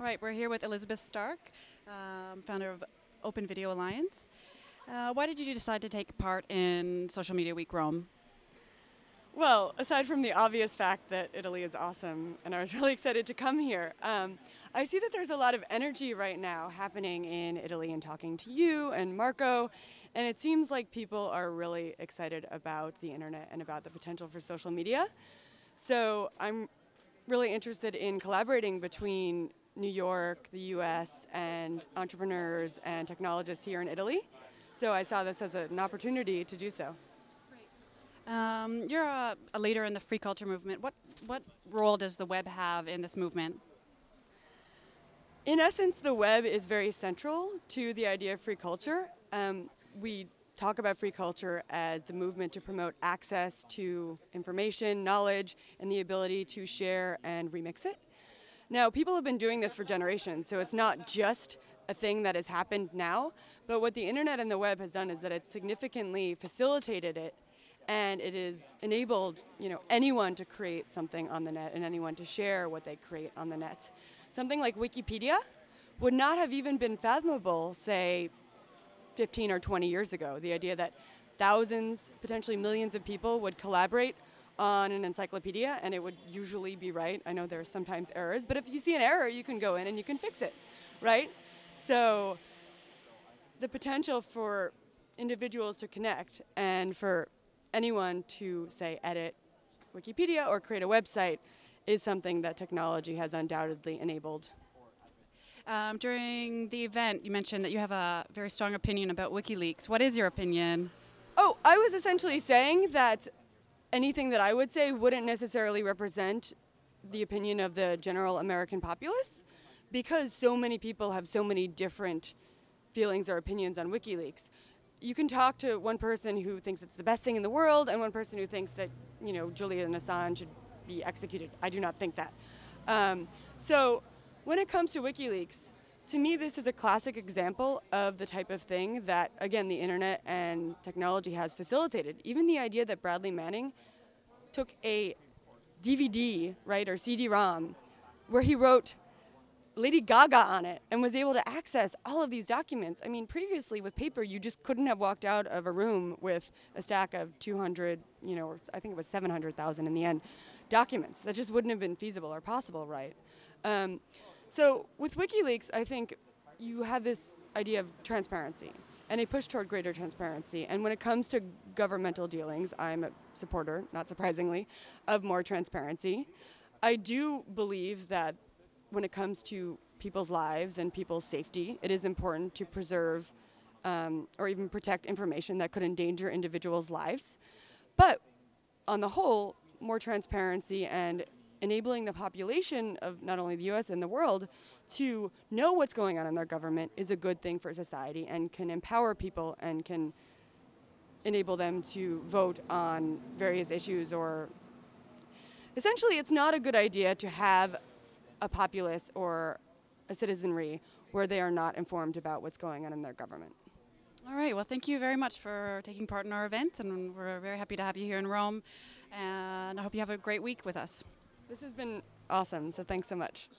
right, we're here with Elizabeth Stark, founder of Open Video Alliance. Why did you decide to take part in Social Media Week Rome? Well, aside from the obvious fact that Italy is awesome, and I was really excited to come here, I see that there's a lot of energy right now happening in Italy and talking to you and Marco, and it seems like people are really excited about the internet and about the potential for social media. So I'm really interested in collaborating between New York, the US, and entrepreneurs and technologists here in Italy. So I saw this as an opportunity to do so. You're a leader in the free culture movement. What role does the web have in this movement? In essence, the web is very central to the idea of free culture. We talk about free culture as the movement to promote access to information, knowledge, and the ability to share and remix it. Now, people have been doing this for generations, so it's not just a thing that has happened now, but what the internet and the web has done is that it's significantly facilitated it, and it has enabled, anyone to create something on the net and anyone to share what they create on the net. Something like Wikipedia would not have even been fathomable, say, 15 or 20 years ago. The idea that thousands, potentially millions of people would collaborate on an encyclopedia and it would usually be right. I know there are sometimes errors, but if you see an error, you can go in and you can fix it, right? So the potential for individuals to connect and for anyone to, say, edit Wikipedia or create a website is something that technology has undoubtedly enabled. During the event, you mentioned that you have a very strong opinion about Wikileaks. What is your opinion? Oh, I was essentially saying that anything that I would say wouldn't necessarily represent the opinion of the general American populace, because so many people have so many different feelings or opinions on WikiLeaks. You can talk to one person who thinks it's the best thing in the world and one person who thinks that, Julian Assange should be executed. I do not think that. So when it comes to WikiLeaks, to me this is a classic example of the type of thing that, again, the internet and technology has facilitated. Even the idea that Bradley Manning took a DVD, right, or CD-ROM, where he wrote Lady Gaga on it and was able to access all of these documents. I mean, previously with paper, you just couldn't have walked out of a room with a stack of 200, or I think it was 700,000 in the end, documents. That just wouldn't have been feasible or possible, right? So with WikiLeaks, I think you have this idea of transparency and a push toward greater transparency. And when it comes to governmental dealings, I'm a supporter, not surprisingly, of more transparency. I do believe that when it comes to people's lives and people's safety, it is important to preserve or even protect information that could endanger individuals' lives. But on the whole, more transparency and enabling the population of not only the US and the world to know what's going on in their government is a good thing for society and can empower people and can enable them to vote on various issues. Or essentially, it's not a good idea to have a populace or a citizenry where they are not informed about what's going on in their government. All right, well, thank you very much for taking part in our event, and we're very happy to have you here in Rome, and I hope you have a great week with us. This has been awesome, so thanks so much.